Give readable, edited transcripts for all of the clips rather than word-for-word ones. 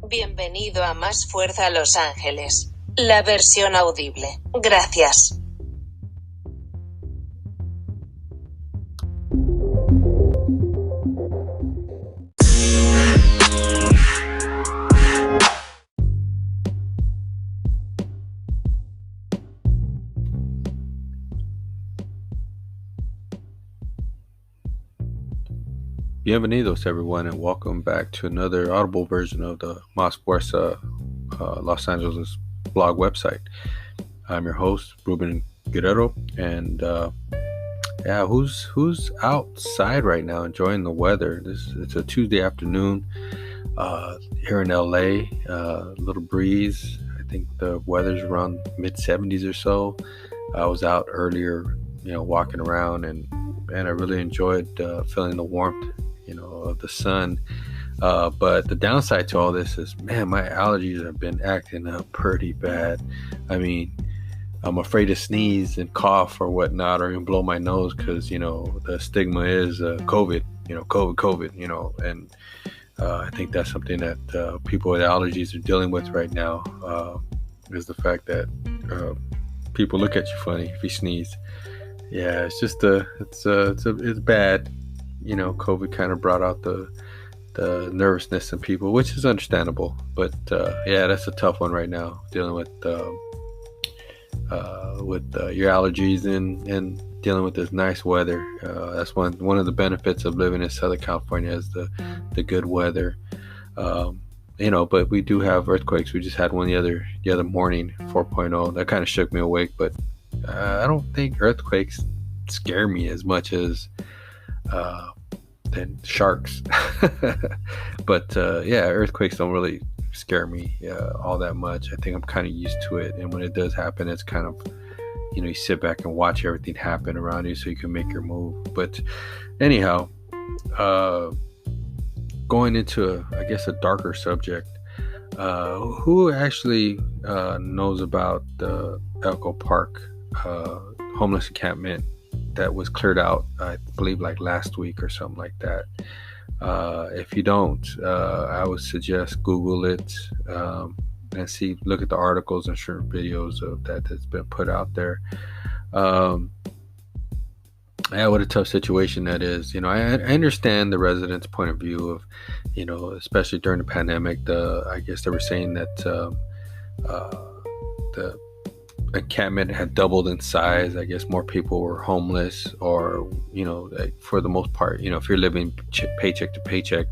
Bienvenido a Más Fuerza Los Ángeles. La versión audible. Gracias. Bienvenidos everyone, and welcome back to another audible version of the Más Fuerza Los Angeles blog website. I'm your host, Ruben Guerrero, and who's outside right now enjoying the weather? It's a Tuesday afternoon here in LA. A little breeze. I think the weather's around mid-70s or so. I was out earlier, walking around, and I really enjoyed feeling the warmth, of the sun. But the downside to all this is, man, my allergies have been acting up pretty bad. I mean, I'm afraid to sneeze and cough or whatnot, or even blow my nose, because the stigma is COVID, COVID, and I think that's something that people with allergies are dealing with right now, is the fact that people look at you funny if you sneeze. Yeah, it's just it's bad. COVID kind of brought out the nervousness in people, which is understandable. But that's a tough one right now, dealing with your allergies and dealing with this nice weather. That's one of the benefits of living in Southern California, is the good weather. But we do have earthquakes. We just had one the other morning, 4.0. That kind of shook me awake. But I don't think earthquakes scare me as much as than sharks. But earthquakes don't really scare me all that much. I think I'm kind of used to it, and when it does happen, it's kind of, you sit back and watch everything happen around you so you can make your move. But anyhow, going into a darker subject, who actually knows about the Echo Park homeless encampment that was cleared out, I believe, like last week or something like that? If you don't, I would suggest Google it and look at the articles and short videos of that's been put out there. What a tough situation that is. I understand the residents' point of view of, especially during the pandemic. I guess they were saying that the encampment had doubled in size. I guess more people were homeless, or for the most part, if you're living paycheck to paycheck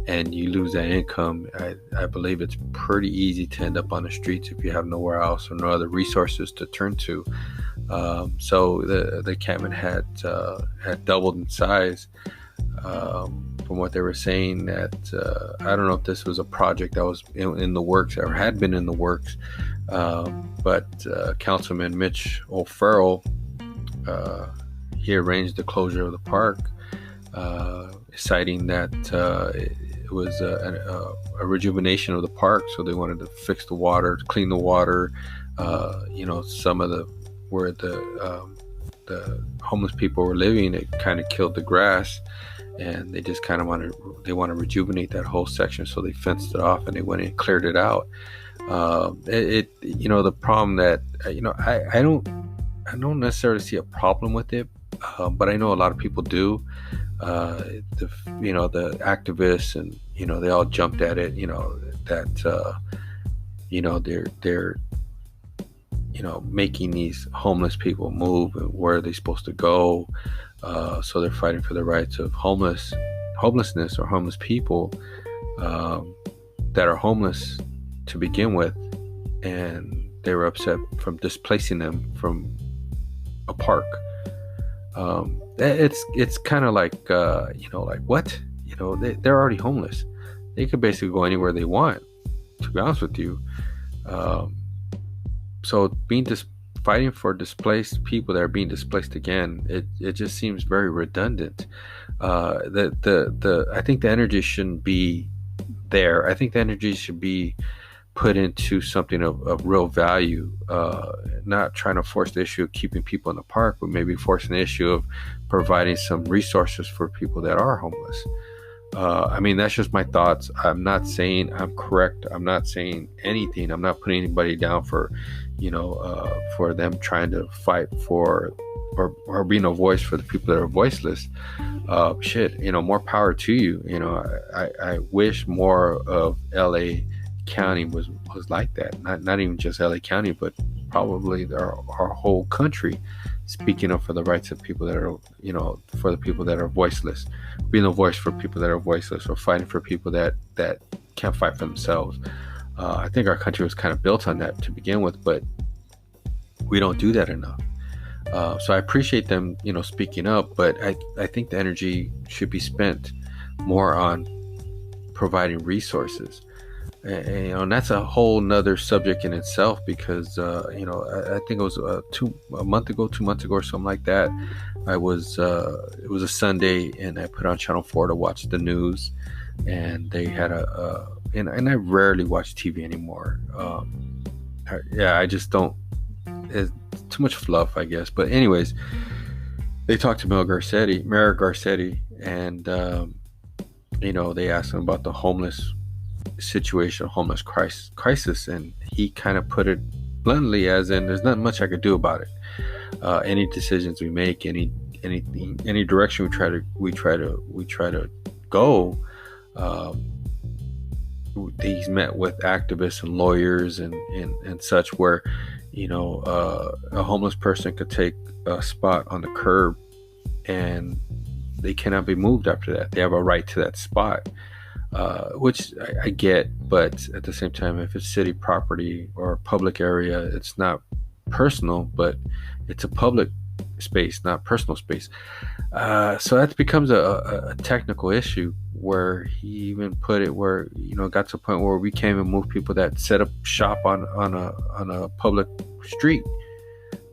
and you lose that income, I believe it's pretty easy to end up on the streets if you have nowhere else or no other resources to turn to. So the encampment had doubled in size. From what they were saying, that I don't know if this was a project that was in the works or had been in the works, but Councilman Mitch O'Farrell, he arranged the closure of the park, citing that it was a rejuvenation of the park. So they wanted to fix the water, clean the water. Some of where the homeless people were living, it kind of killed the grass, and they just kind of want to rejuvenate that whole section. So they fenced it off and they went in and cleared it out. The problem that I don't necessarily see a problem with it, but I know a lot of people do. The activists, and they all jumped at it. They're making these homeless people move, and where are they supposed to go? So they're fighting for the rights of homelessness or homeless people that are homeless to begin with, and they were upset from displacing them from a park. It's kind of like what? They're already homeless. They could basically go anywhere they want, to be honest with you. So fighting for displaced people that are being displaced again, it just seems very redundant. I think the energy shouldn't be there. I think the energy should be put into something of real value, not trying to force the issue of keeping people in the park, but maybe forcing the issue of providing some resources for people that are homeless. I mean, that's just my thoughts. I'm not saying I'm correct. I'm not saying anything. I'm not putting anybody down for, for them trying to fight for, or being a voice for the people that are voiceless. More power to you. I wish more of LA County was like that. Not even just LA County, but probably our whole country, speaking up for the rights of people that are, for the people that are voiceless, being a voice for people that are voiceless, or fighting for people that can't fight for themselves. I think our country was kind of built on that to begin with, but we don't do that enough. So I appreciate them, speaking up, but I think the energy should be spent more on providing resources. And that's a whole nother subject in itself, because I think it was 2 months ago or something like that. It was a Sunday, and I put on Channel 4 to watch the news, and they had and I rarely watch TV anymore. I just don't. It's too much fluff, I guess. But anyways, they talked to Mayor Garcetti, and they asked him about the homeless situation, homeless crisis, and he kind of put it bluntly, as in, there's not much I could do about it. Any decisions we make, any direction we try to go, he's met with activists and lawyers and such, where a homeless person could take a spot on the curb and they cannot be moved after that. They have a right to that spot. Which I get, but at the same time, if it's city property or public area, it's not personal, but it's a public space, not personal space. So that becomes a technical issue, where he even put it where, got to a point where we can't even move people that set up shop on a public street,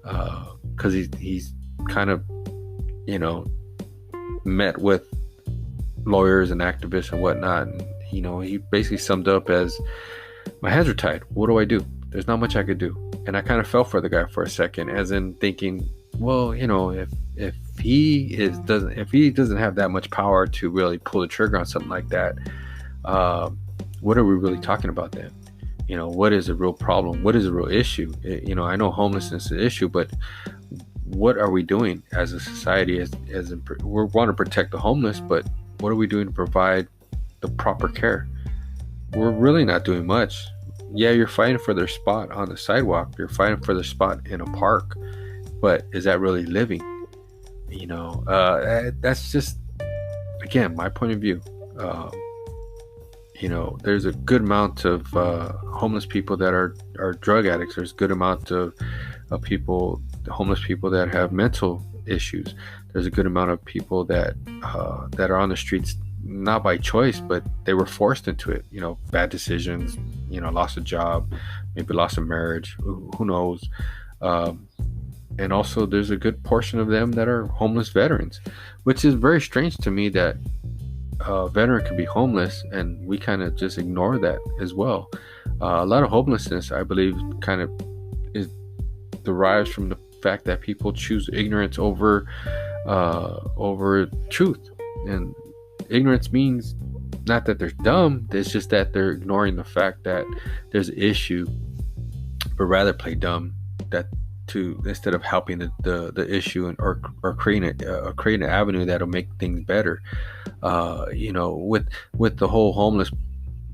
because he's kind of, met with lawyers and activists and whatnot, and he basically summed up as, my hands are tied, what do I do? There's not much I could do. And I kind of fell for the guy for a second, as in thinking, well, if he doesn't have that much power to really pull the trigger on something like that, what are we really talking about then? What is a real problem? What is a real issue? I know homelessness is an issue, but what are we doing as a society? We want to protect the homeless, but what are we doing to provide the proper care? We're really not doing much. Yeah, you're fighting for their spot on the sidewalk. You're fighting for their spot in a park. But is that really living? That's just, again, my point of view. There's a good amount of homeless people that are drug addicts. There's a good amount of homeless people that have mental issues. There's a good amount of people that are on the streets, not by choice, but they were forced into it. Bad decisions, lost a job, maybe lost a marriage, who knows. And also there's a good portion of them that are homeless veterans, which is very strange to me, that a veteran could be homeless and we kind of just ignore that as well. A lot of homelessness, I believe, kind of derives from the fact that people choose ignorance over truth. And ignorance means not that they're dumb, it's just that they're ignoring the fact that there's an issue, but rather play dumb, instead of helping the issue, or creating an avenue that'll make things better. With the whole homeless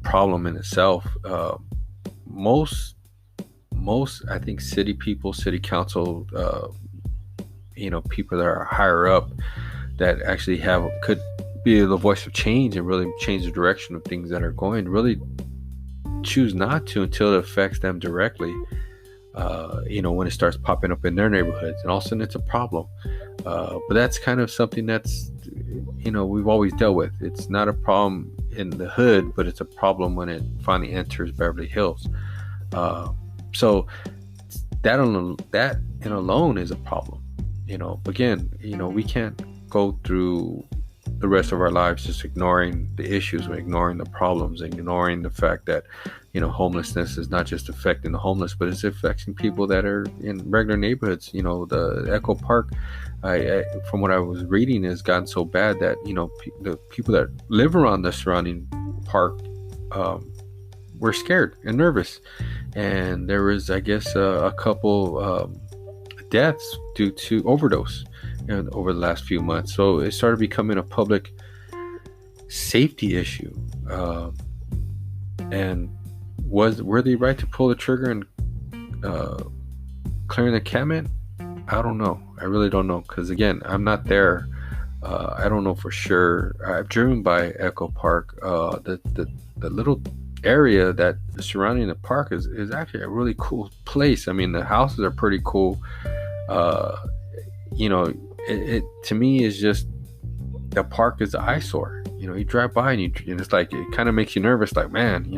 problem in itself, most I think city council, people that are higher up, that actually could be the voice of change and really change the direction of things that are going, really choose not to until it affects them directly. When it starts popping up in their neighborhoods, and all of a sudden it's a problem. But that's kind of something that's, we've always dealt with. It's not a problem in the hood, but it's a problem when it finally enters Beverly Hills. So that alone is a problem. Again, we can't go through the rest of our lives just ignoring the issues, ignoring the problems, ignoring the fact that, homelessness is not just affecting the homeless, but it's affecting people that are in regular neighborhoods. The Echo Park, from what I was reading, has gotten so bad that, the people that live around the surrounding park were scared and nervous. And there was, I guess, a couple deaths due to overdose over the last few months. So it started becoming a public safety issue. And were they right to pull the trigger and clear the encampment? I don't know. I really don't know, because again, I'm not there. I don't know for sure. I've driven by Echo Park. The little area that is surrounding the park is actually a really cool place. I mean, the houses are pretty cool. It to me is just, the park is an eyesore. You drive by and it's like, it kind of makes you nervous. Like, man,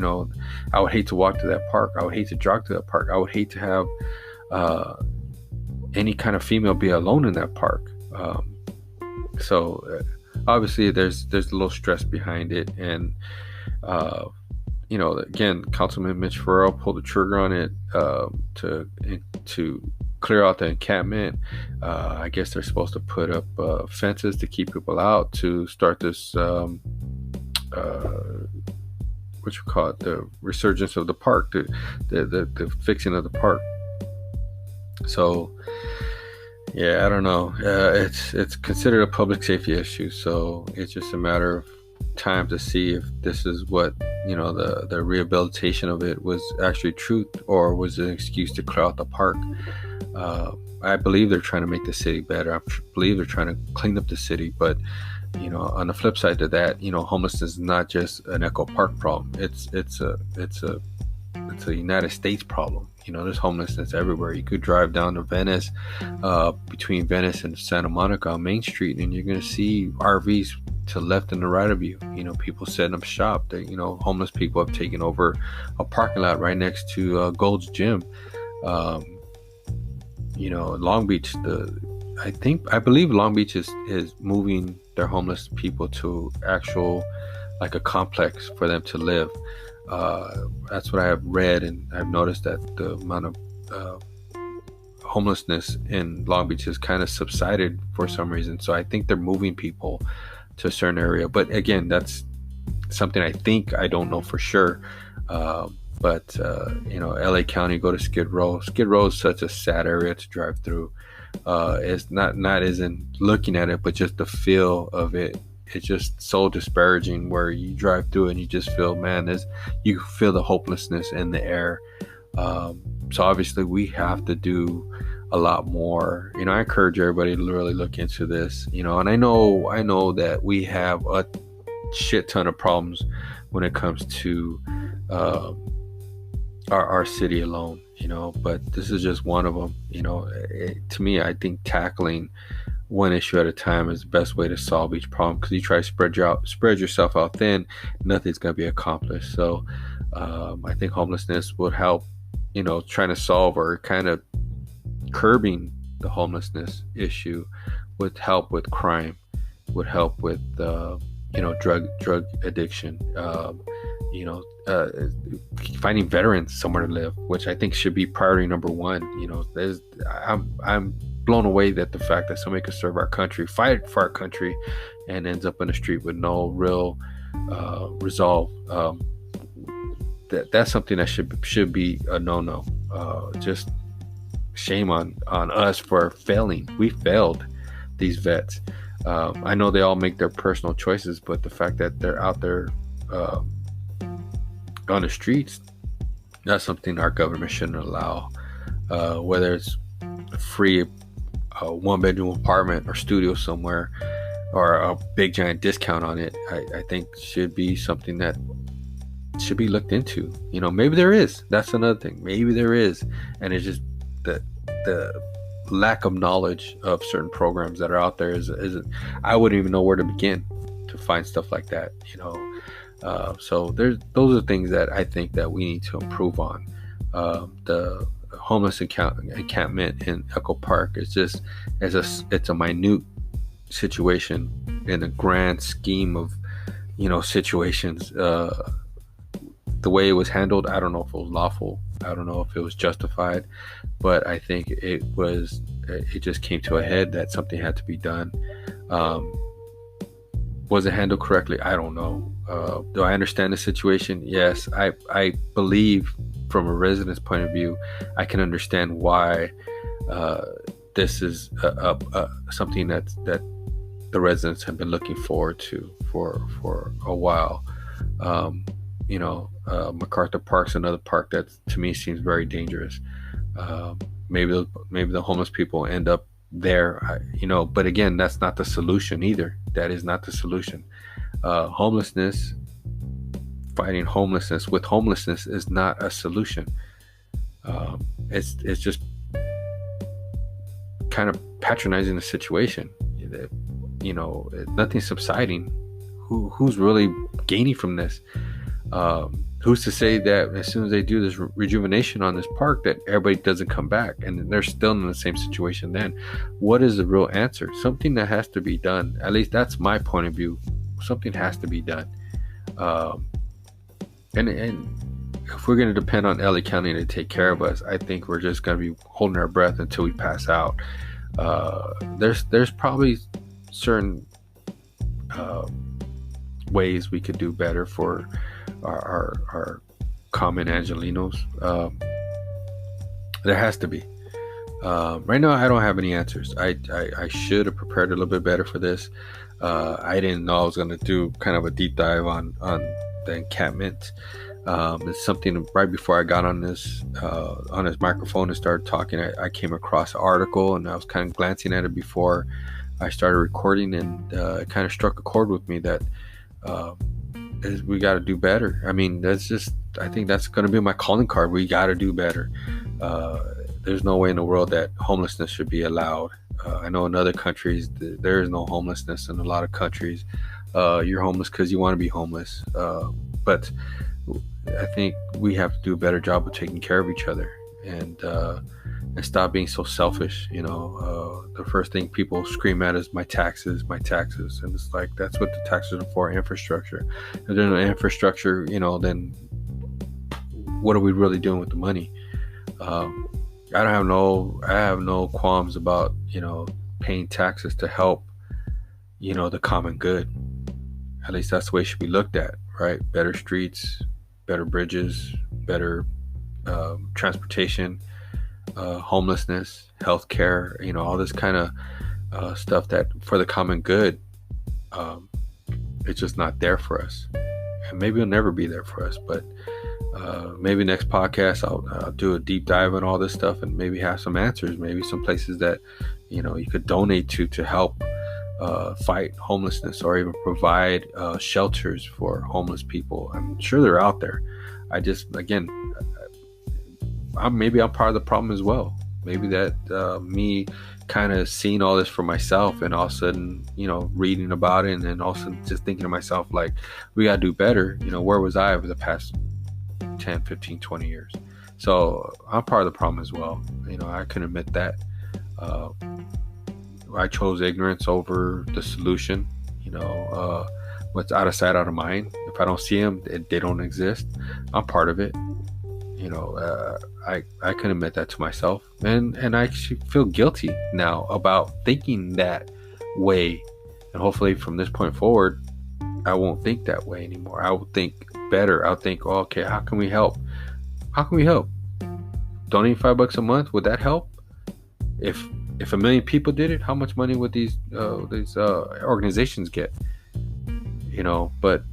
I would hate to walk to that park. I would hate to jog to that park. I would hate to have any kind of female be alone in that park. So obviously there's a little stress behind it. And, again, Councilman Mitch Farrell pulled the trigger on it to clear out the encampment. I guess they're supposed to put up fences to keep people out, to start this what you call it, the resurgence of the park, the fixing of the park. So yeah, I don't know. It's considered a public safety issue, so it's just a matter of time to see if this is what, the rehabilitation of it was actually truth, or was it an excuse to clear out the park. I believe they're trying to make the city better. I believe they're trying to clean up the city. But, on the flip side to that, homelessness is not just an Echo Park problem. It's a United States problem. There's homelessness everywhere. You could drive down to Venice, between Venice and Santa Monica on Main Street, and you're going to see RVs to the left and the right of you. People setting up shop. Homeless people have taken over a parking lot right next to Gold's Gym. Long Beach, I believe Long Beach is moving their homeless people to actual, like, a complex for them to live. That's what I have read, and I've noticed that the amount of homelessness in Long Beach has kind of subsided for some reason. So I think they're moving people to a certain area. But again, that's something I think. I don't know for sure. But LA County, go to Skid Row. Skid Row is such a sad area to drive through. It's not as in looking at it, but just the feel of it. It's just so disparaging, where you drive through and you just feel, man, you feel the hopelessness in the air. So obviously we have to do a lot more. I encourage everybody to really look into this. And I know that we have a shit ton of problems when it comes to our city alone, but this is just one of them. To me, I think tackling one issue at a time is the best way to solve each problem, because you try to spread yourself out thin, nothing's going to be accomplished. So I think homelessness would help, trying to solve, or kind of curbing the homelessness issue would help with crime, would help with drug addiction, finding veterans somewhere to live, which I think should be priority number one. I'm blown away that the fact that somebody could serve our country, fight for our country, and ends up in the street with no real resolve. That's something that should be a no-no. Just shame on us for failing. We failed these vets. I know they all make their personal choices, but the fact that they're out there on the streets, that's something our government shouldn't allow. Whether it's a free one-bedroom apartment or studio somewhere, or a big giant discount on it, I think should be something that should be looked into. Maybe there is. That's another thing. Maybe there is, and it's just the lack of knowledge of certain programs that are out there isn't. I wouldn't even know where to begin to find stuff like that. So those are things that I think that we need to improve on. The homeless encampment in Echo Park is just it's a minute situation in the grand scheme of, situations. The way it was handled, I don't know if it was lawful. I don't know if it was justified, but I think it just came to a head that something had to be done. Um, was it handled correctly? I don't know. Do I understand the situation? Yes. I believe from a resident's point of view, I can understand why this is something that the residents have been looking forward to for a while. MacArthur Park's another park that to me seems very dangerous. Maybe the homeless people end up there, but again, that's not the solution either. That is not the solution. Homelessness, fighting homelessness with homelessness is not a solution. It's just kind of patronizing the situation. Nothing's subsiding. Who's really gaining from this? Who's to say that as soon as they do this rejuvenation on this park that everybody doesn't come back and they're still in the same situation then? What is the real answer? Something that has to be done. At least that's my point of view. Something has to be done. And if we're going to depend on LA County to take care of us, I think we're just going to be holding our breath until we pass out. There's probably certain ways we could do better for our common Angelinos. There has to be. Right now, I don't have any answers. I should have prepared a little bit better for this. I didn't know I was going to do kind of a deep dive on the encampment. It's something right before I got on this microphone and started talking. I came across an article and I was kind of glancing at it before I started recording, and it kind of struck a chord with me that we got to do better. I mean, I think that's going to be my calling card. We got to do better. There's no way in the world that homelessness should be allowed. I know in other countries there is no homelessness. In a lot of countries, you're homeless because you want to be homeless. But I think we have to do a better job of taking care of each other and stop being so selfish. The first thing people scream at is my taxes, and it's like, that's what the taxes are for, infrastructure. If there's no infrastructure, then what are we really doing with the money? I have no qualms about paying taxes to help the common good. At least that's the way it should be looked at, right? Better streets, better bridges, better transportation, homelessness, healthcare, all this kind of stuff that for the common good. It's just not there for us, and maybe it'll never be there for us. But maybe next podcast I'll do a deep dive on all this stuff and maybe have some answers. Maybe some places that you could donate to help fight homelessness, or even provide shelters for homeless people. I'm sure they're out there. I'm part of the problem as well. Maybe that me kind of seeing all this for myself and all of a sudden, reading about it, and then all of a sudden just thinking to myself, like, we got to do better. Where was I over the past 10, 15, 20 years? So I'm part of the problem as well. I can admit that. I chose ignorance over the solution. What's out of sight, out of mind. If I don't see them, they don't exist. I'm part of it. I can admit that to myself, and I actually feel guilty now about thinking that way. And hopefully from this point forward, I won't think that way anymore. I will think better. I'll think, oh, okay, how can we help? Donate $5 a month, would that help? If 1 million people did it, how much money would these organizations get? But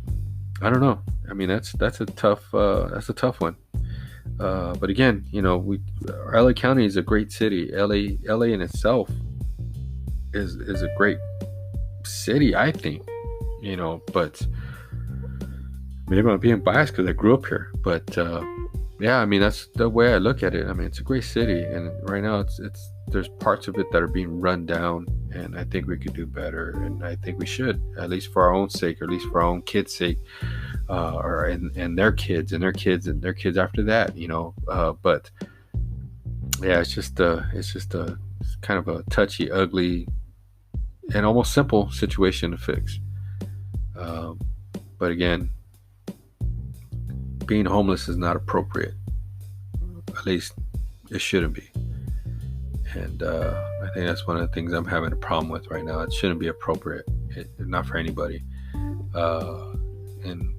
I don't know. I mean, that's a tough one. But again, LA County is a great city. LA in itself is a great city, I think. But maybe I'm being biased because I grew up here. But yeah, I mean, that's the way I look at it. I mean, it's a great city, and right now there's parts of it that are being run down, and I think we could do better, and I think we should, at least for our own sake, or at least for our own kids' sake, and their kids and their kids and their kids after that, but yeah, it's just kind of a touchy, ugly an almost simple situation to fix. But again, being homeless is not appropriate. At least it shouldn't be. And I think that's one of the things I'm having a problem with right now. It shouldn't be appropriate, not for anybody. And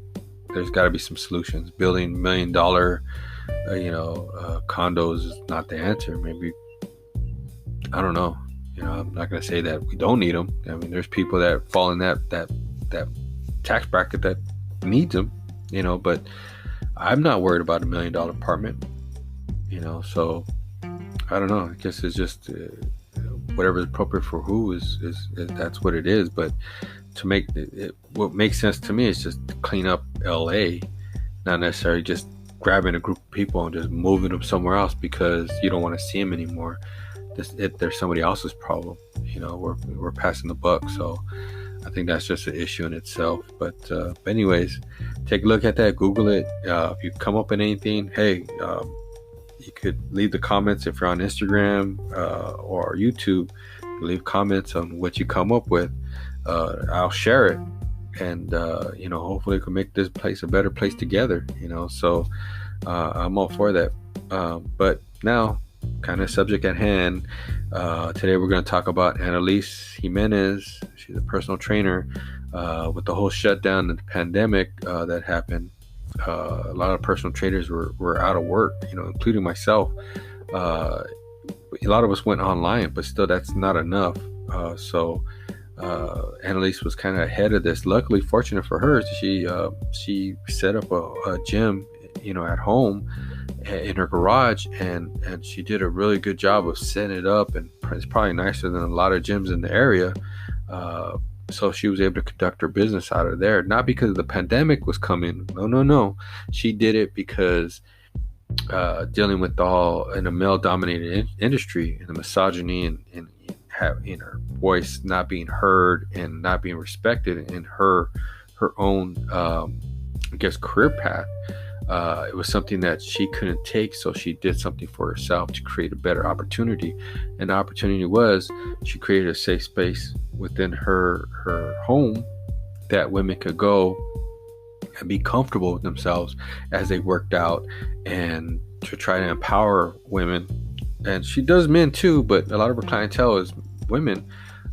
there's got to be some solutions. Building $1 million, condos is not the answer. Maybe, I don't know. I'm not going to say that we don't need them. I mean, there's people that fall in that tax bracket that needs them, but I'm not worried about $1 million apartment, so I don't know. I guess it's just whatever is appropriate for who is that's what it is. But to make it, what makes sense to me is just to clean up LA, not necessarily just grabbing a group of people and just moving them somewhere else because you don't want to see them anymore. There's somebody else's problem. We're passing the buck. So I think that's just an issue in itself. But anyways, take a look at that. Google it. If you come up with anything, hey, you could leave the comments if you're on Instagram or YouTube. Leave comments on what you come up with. I'll share it, and hopefully we can make this place a better place together. So I'm all for that. But now, kind of subject at hand. Today we're going to talk about Analise Jimenez. She's a personal trainer. With the whole shutdown and the pandemic that happened, a lot of personal trainers were out of work, including myself. A lot of us went online, but still that's not enough. So Analise was kind of ahead of this. Luckily, fortunate for her, she set up a gym, at home in her garage, and she did a really good job of setting it up, and it's probably nicer than a lot of gyms in the area. So she was able to conduct her business out of there, not because the pandemic was coming. No. She did it because dealing with all in a male-dominated industry and the misogyny and having her voice not being heard and not being respected in her own, career path. It was something that she couldn't take, so she did something for herself to create a better opportunity. And the opportunity was she created a safe space within her home that women could go and be comfortable with themselves as they worked out, and to try to empower women. And she does men too, but a lot of her clientele is women.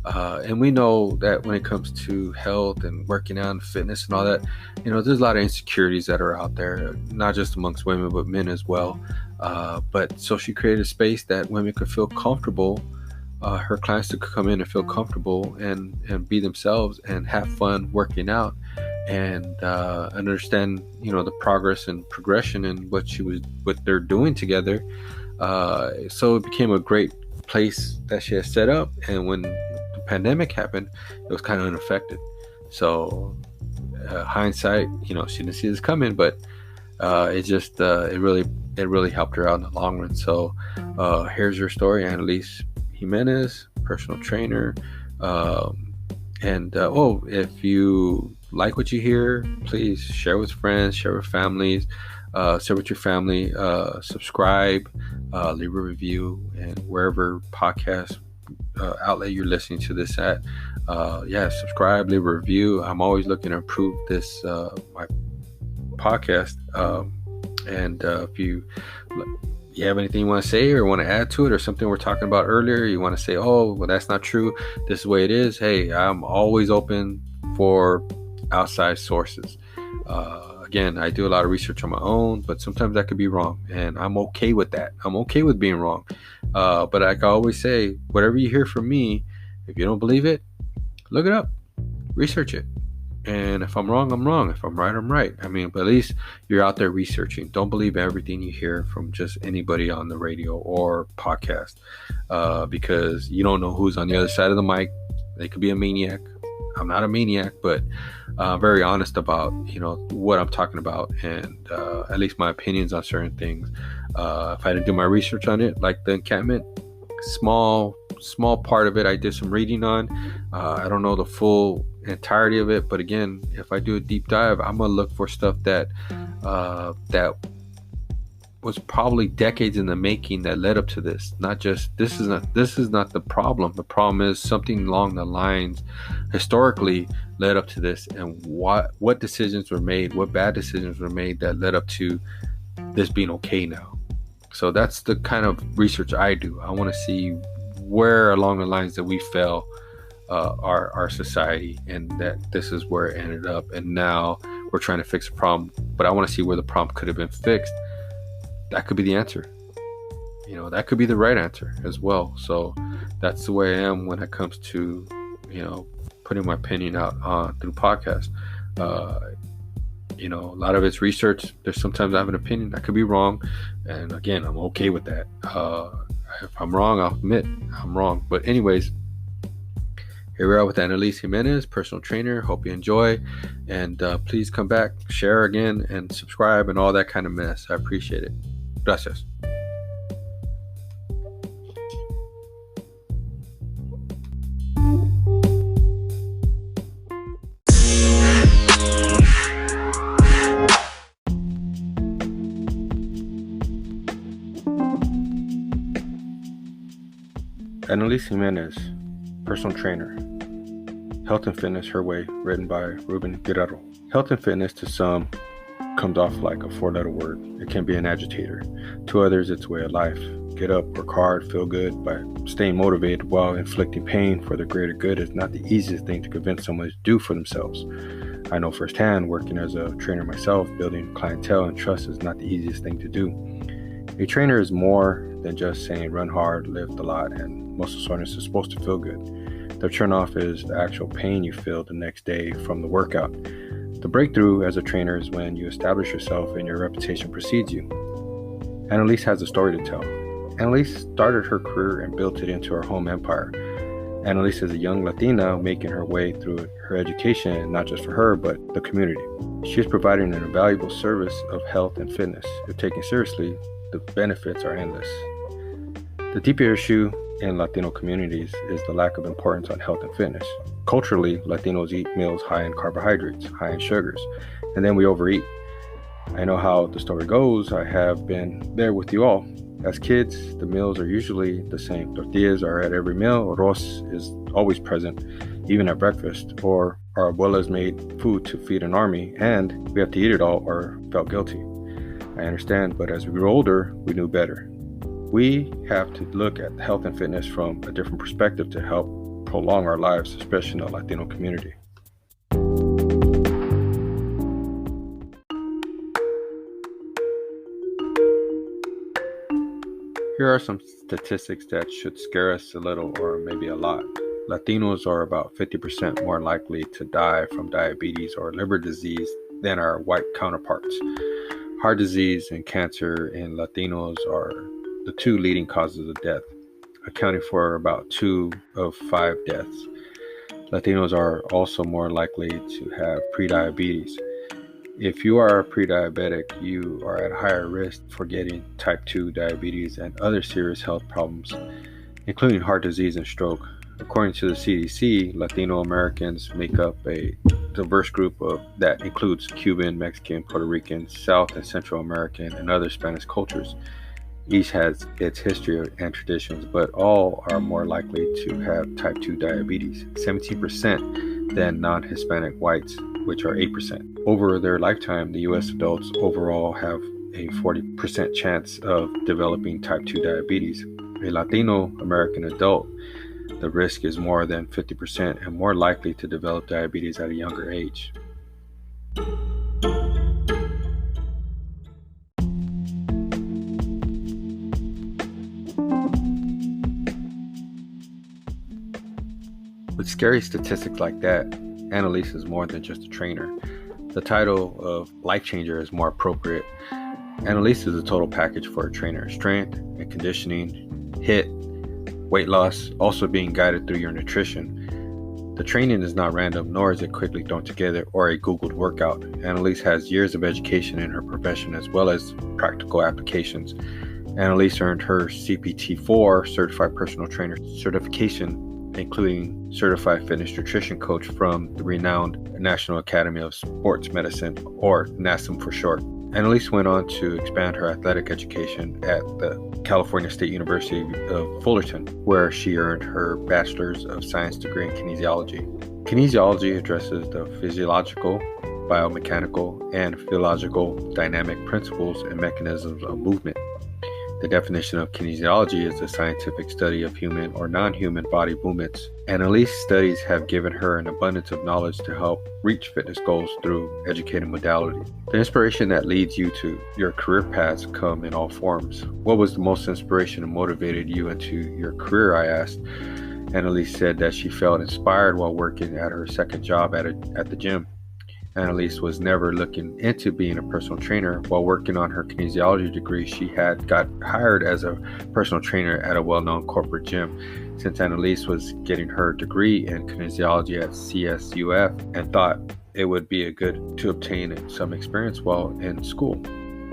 And we know that when it comes to health and working out and fitness and all that, there's a lot of insecurities that are out there, not just amongst women, but men as well. But so she created a space that women could feel comfortable. Her clients could come in and feel comfortable and be themselves and have fun working out and understand, the progress and progression and what they're doing together. So it became a great place that she has set up. And when the pandemic happened, it was kind of unaffected. So hindsight, she didn't see this coming, but it really helped her out in the long run. So here's her story. Analise Jimenez, personal trainer. If you like what you hear, please share with friends, share with families, share with your family, subscribe, leave a review, and wherever podcast outlet you're listening to this at, subscribe, leave a review. I'm always looking to improve this my podcast. And if you have anything you want to say or want to add to it, or something we're talking about earlier, you want to say, oh, well, that's not true, this is the way it is. Hey, I'm always open for outside sources. Again, I do a lot of research on my own, but sometimes I could be wrong, and I'm okay with that. I'm okay with being wrong. But like I always say, whatever you hear from me, if you don't believe it, look it up, research it. And if I'm wrong, I'm wrong. If I'm right, I'm right. I mean, but at least you're out there researching. Don't believe everything you hear from just anybody on the radio or podcast, because you don't know who's on the other side of the mic. They could be a maniac. I'm not a maniac, but I'm very honest about, what I'm talking about, and at least my opinions on certain things. If I didn't do my research on it, like the encampment, small part of it I did some reading on. I don't know the full entirety of it, but again, if I do a deep dive, I'm gonna look for stuff that was probably decades in the making that led up to this. This is not the problem. The problem is something along the lines historically led up to this, and what decisions were made, what bad decisions were made that led up to this being okay now. So that's the kind of research I do. I want to see where along the lines that we fell, our society, and that this is where it ended up, and now we're trying to fix a problem, but I want to see where the problem could have been fixed. That could be the answer. That could be the right answer as well. So that's the way I am when it comes to, putting my opinion out through podcasts. A lot of it's research. There's sometimes I have an opinion. I could be wrong. And again, I'm okay with that. If I'm wrong, I'll admit I'm wrong. But anyways, here we are with Analise Jimenez, personal trainer. Hope you enjoy. And please come back, share again, and subscribe and all that kind of mess. I appreciate it. Gracias. Analise Jimenez, personal trainer. Health and Fitness Her Way, written by Ruben Guerrero. Health and fitness to some comes off like a four-letter word. It can be an agitator. To others, it's a way of life. Get up, work hard, feel good by staying motivated while inflicting pain for the greater good is not the easiest thing to convince someone to do for themselves. I know firsthand, working as a trainer myself, building clientele and trust is not the easiest thing to do. A trainer is more than just saying run hard, lift a lot, and muscle soreness is supposed to feel good. The turnoff is the actual pain you feel the next day from the workout. The breakthrough as a trainer is when you establish yourself and your reputation precedes you. Analise has a story to tell. Analise started her career and built it into her home empire. Analise is a young Latina making her way through her education, not just for her, but the community. She is providing an invaluable service of health and fitness. If taken seriously, the benefits are endless. The deeper issue in Latino communities is the lack of importance on health and fitness. Culturally, Latinos eat meals high in carbohydrates, high in sugars, and then we overeat. I know how the story goes. I have been there with you all. As kids, the meals are usually the same. Tortillas are at every meal. Arroz is always present, even at breakfast. Or our abuelas made food to feed an army, and we have to eat it all or felt guilty. I understand, but as we grew older, we knew better. We have to look at health and fitness from a different perspective to help prolong our lives, especially in the Latino community. Here are some statistics that should scare us a little or maybe a lot. Latinos are about 50% more likely to die from diabetes or liver disease than our white counterparts. Heart disease and cancer in Latinos are the two leading causes of death, accounting for about 2 of 5 deaths. Latinos are also more likely to have prediabetes. If you are pre-diabetic, you are at higher risk for getting type 2 diabetes and other serious health problems, including heart disease and stroke. According to the CDC, Latino Americans make up a diverse group that includes Cuban, Mexican, Puerto Rican, South and Central American, and other Spanish cultures. Each has its history and traditions, but all are more likely to have type 2 diabetes, 17% than non-Hispanic whites, which are 8%. Over their lifetime, the U.S. adults overall have a 40% chance of developing type 2 diabetes. A Latino American adult, the risk is more than 50% and more likely to develop diabetes at a younger age. With scary statistics like that, Analise is more than just a trainer. The title of life changer is more appropriate. Analise is a total package for a trainer: strength and conditioning, HIIT, weight loss, also being guided through your nutrition. The training is not random, nor is it quickly thrown together or a Googled workout. Analise has years of education in her profession as well as practical applications. Analise earned her CPT-4 Certified Personal Trainer certification, including Certified Fitness Nutrition Coach from the renowned National Academy of Sports Medicine, or NASM for short. Analise went on to expand her athletic education at the California State University of Fullerton, where she earned her Bachelor's of Science degree in kinesiology. Kinesiology addresses the physiological, biomechanical, and physiological dynamic principles and mechanisms of movement. The definition of kinesiology is the scientific study of human or non-human body movements. Analyse's studies have given her an abundance of knowledge to help reach fitness goals through educated modality. The inspiration that leads you to your career paths come in all forms. What was the most inspiration that motivated you into your career, I asked. Analise said that she felt inspired while working at her second job at the gym. Analise was never looking into being a personal trainer. While working on her kinesiology degree, she had got hired as a personal trainer at a well-known corporate gym. Since Analise was getting her degree in kinesiology at CSUF and thought it would be good to obtain some experience while in school.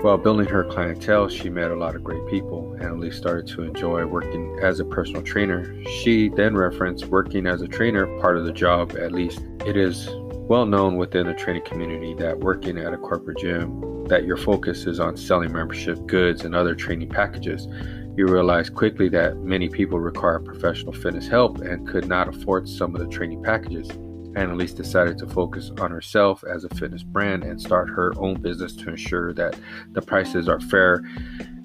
While building her clientele, she met a lot of great people. Analise started to enjoy working as a personal trainer. She then referenced working as a trainer, part of the job at least. It is well known within the training community that working at a corporate gym, that your focus is on selling membership goods and other training packages. You realize quickly that many people require professional fitness help and could not afford some of the training packages. Analise decided to focus on herself as a fitness brand and start her own business to ensure that the prices are fair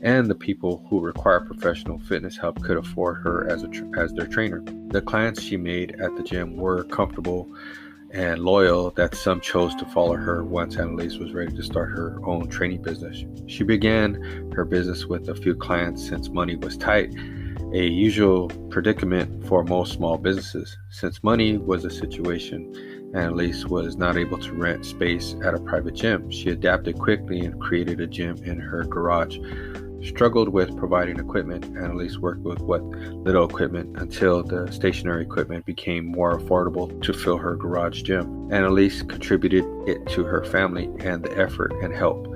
and the people who require professional fitness help could afford her as their trainer. The clients she made at the gym were comfortable and loyal that some chose to follow her once Analise was ready to start her own training business. She began her business with a few clients since money was tight, a usual predicament for most small businesses. Since money was a situation, Analise was not able to rent space at a private gym. She adapted quickly and created a gym in her garage. Struggled with providing equipment, Analise worked with what little equipment until the stationary equipment became more affordable to fill her garage gym. Analise contributed it to her family and the effort and help.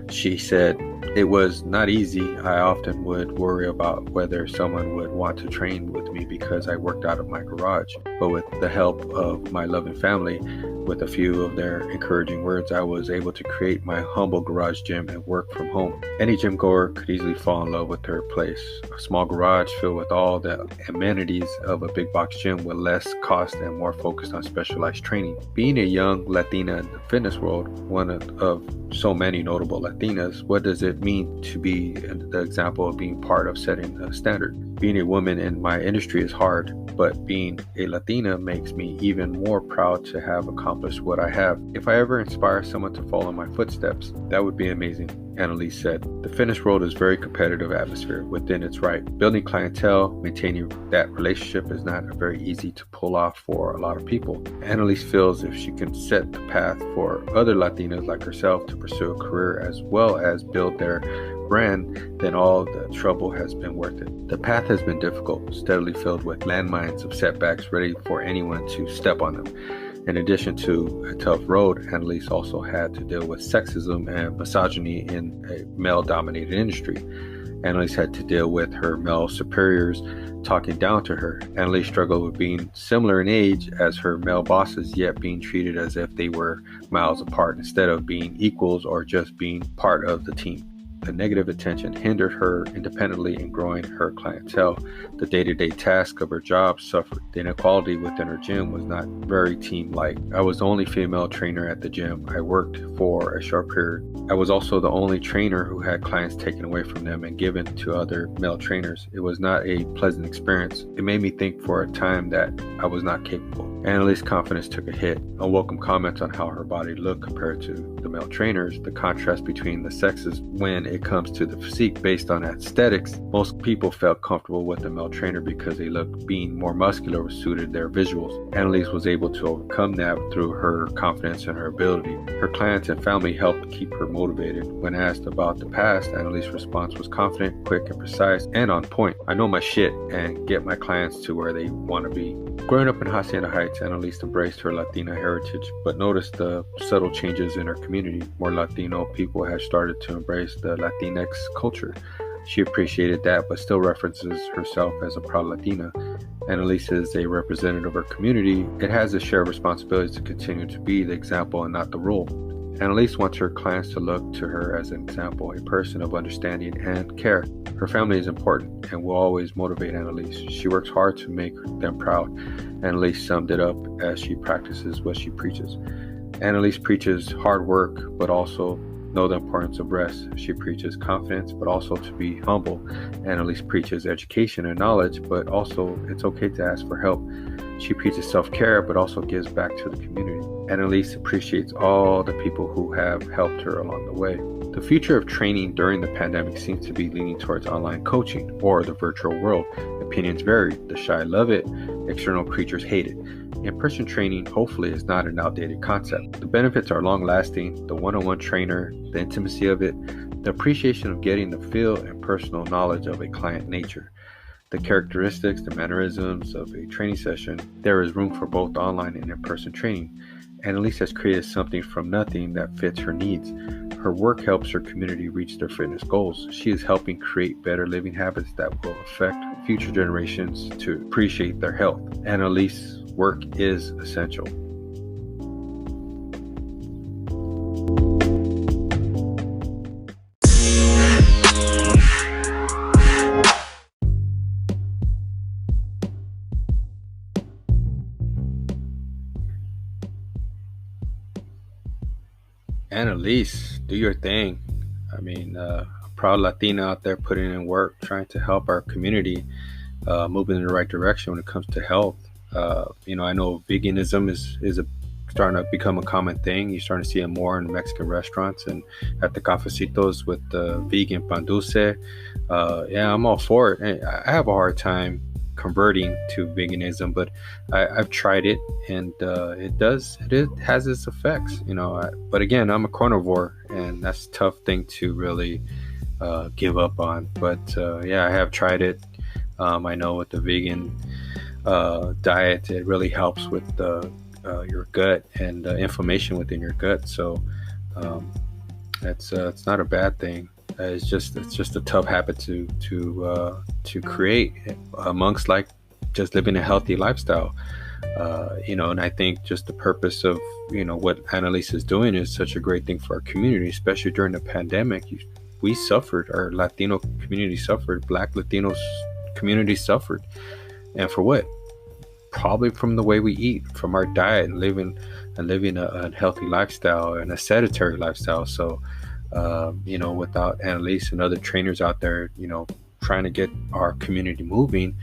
She said, "It was not easy. I often would worry about whether someone would want to train with me because I worked out of my garage. But with the help of my loving family, with a few of their encouraging words, I was able to create my humble garage gym and work from home." Any gym goer could easily fall in love with her place. A small garage filled with all the amenities of a big box gym with less cost and more focused on specialized training. Being a young Latina in the fitness world, one of so many notable Latinas, what does it mean to be the example of being part of setting a standard? Being a woman in my industry is hard, but being a Latina makes me even more proud to have accomplished what I have. If I ever inspire someone to follow my footsteps, that would be amazing, Analise said. The fitness world is a very competitive atmosphere within its right. Building clientele, maintaining that relationship is not very easy to pull off for a lot of people. Analise feels if she can set the path for other Latinas like herself to pursue a career as well as build their brand, then all the trouble has been worth it. The path has been difficult, steadily filled with landmines of setbacks ready for anyone to step on them. In addition to a tough road, Analise also had to deal with sexism and misogyny in a male-dominated industry. Analise had to deal with her male superiors talking down to her. Analise struggled with being similar in age as her male bosses, yet being treated as if they were miles apart instead of being equals or just being part of the team. The negative attention hindered her independently in growing her clientele. The day-to-day task of her job suffered. The inequality within her gym was not very team-like. I was the only female trainer at the gym. I worked for a short period. I was also the only trainer who had clients taken away from them and given to other male trainers. It was not a pleasant experience. It made me think for a time that I was not capable. Annalise's confidence took a hit. Unwelcome comments on how her body looked compared to the male trainers. The contrast between the sexes when it comes to the physique based on aesthetics. Most people felt comfortable with the male trainer because they looked being more muscular suited their visuals. Analise was able to overcome that through her confidence and her ability. Her clients and family helped keep her motivated. When asked about the past, Annalise's response was confident, quick and precise, and on point. "I know my shit and get my clients to where they want to be." Growing up in Hacienda Heights, Analise embraced her Latina heritage, but noticed the subtle changes in her community. More Latino people had started to embrace the Latinx culture. She appreciated that, but still references herself as a proud Latina. Analise is a representative of her community. It has a shared responsibility to continue to be the example and not the rule. Analise wants her clients to look to her as an example, a person of understanding and care. Her family is important and will always motivate Analise. She works hard to make them proud. Analise summed it up as she practices what she preaches. Analise preaches hard work, but also know the importance of rest. She preaches confidence, but also to be humble. Analise preaches education and knowledge, but also it's okay to ask for help. She preaches self-care, but also gives back to the community. Analise appreciates all the people who have helped her along the way. The future of training during the pandemic seems to be leaning towards online coaching or the virtual world. Opinions vary. The shy love it, external creatures hate it. In-person training, hopefully, is not an outdated concept. The benefits are long-lasting, the one-on-one trainer, the intimacy of it, the appreciation of getting the feel and personal knowledge of a client nature. The characteristics, the mannerisms of a training session, there is room for both online and in-person training. Analise has created something from nothing that fits her needs. Her work helps her community reach their fitness goals. She is helping create better living habits that will affect future generations to appreciate their health. Analyse's work is essential. Analise, do your thing. I mean, a proud Latina out there putting in work, trying to help our community move in the right direction when it comes to health. I know veganism is starting to become a common thing. You're starting to see it more in Mexican restaurants and at the cafecitos with the vegan pan dulce. Yeah, I'm all for it. I have a hard time converting to veganism, but I've tried it, and it has its effects, but again, I'm a carnivore, and that's a tough thing to really give up on. But yeah, I have tried it. I know with the vegan diet, it really helps with your gut and inflammation within your gut, so it's not a bad thing. It's just a tough habit to create amongst like just living a healthy lifestyle, and I think just the purpose of what Analise is doing is such a great thing for our community, especially during the pandemic. We suffered, our Latino community suffered, Black Latinos community suffered, and for what? Probably from the way we eat, from our diet, and living a healthy lifestyle and a sedentary lifestyle. So without Analise and other trainers out there, trying to get our community moving,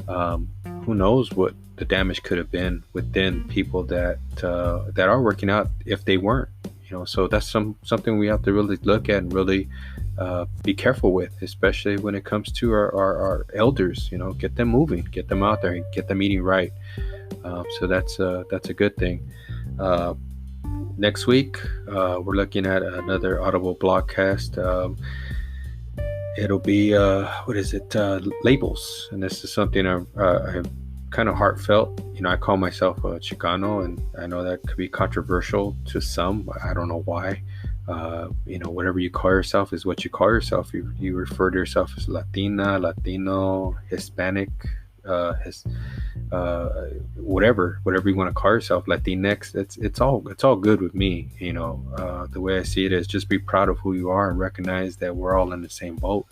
who knows what the damage could have been within people that are working out if they weren't, so that's something we have to really look at and really be careful with, especially when it comes to our elders. Get them moving, get them out there, get them eating right. So that's a good thing. Next week, we're looking at another Audible blogcast. It'll be, labels. And this is something I'm kind of heartfelt. I call myself a Chicano, and I know that could be controversial to some. I don't know why. Whatever you call yourself is what you call yourself. You refer to yourself as Latina, Latino, Hispanic, whatever you want to call yourself, Latinx. It's all good with me. The way I see it is just be proud of who you are and recognize that we're all in the same boat.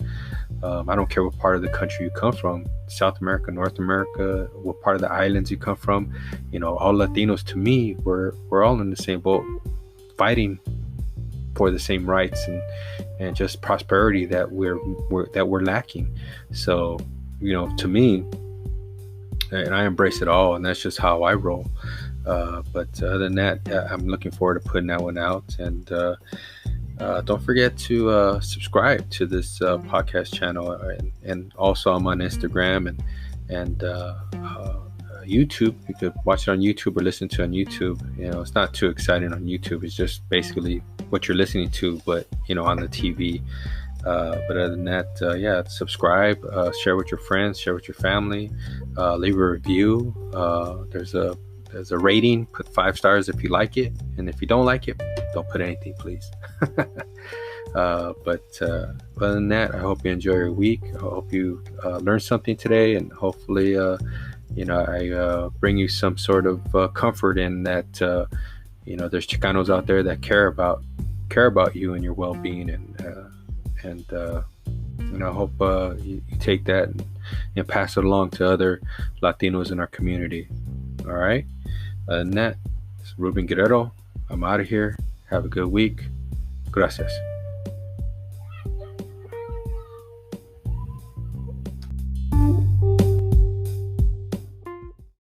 I don't care what part of the country you come from, South America, North America, what part of the islands you come from. All Latinos, to me, we're all in the same boat, fighting for the same rights and just prosperity that we're lacking. So to me, and I embrace it all, and that's just how I roll. But other than that, I'm looking forward to putting that one out. And don't forget to subscribe to this podcast channel, and also I'm on Instagram and YouTube. You could watch it on YouTube or listen to it on YouTube. It's not too exciting on YouTube. It's just basically what you're listening to, but on the TV. But other than that, subscribe, share with your friends, share with your family, leave a review. There's a rating. Put 5 stars if you like it, and if you don't like it, don't put anything, please. But other than that, I hope you enjoy your week. I hope you learned something today, and hopefully I bring you some sort of comfort in that there's Chicanos out there that care about you and your well-being, and I hope you take that and pass it along to other Latinos in our community. All right. Other than that, it's Ruben Guerrero. I'm out of here. Have a good week. Gracias.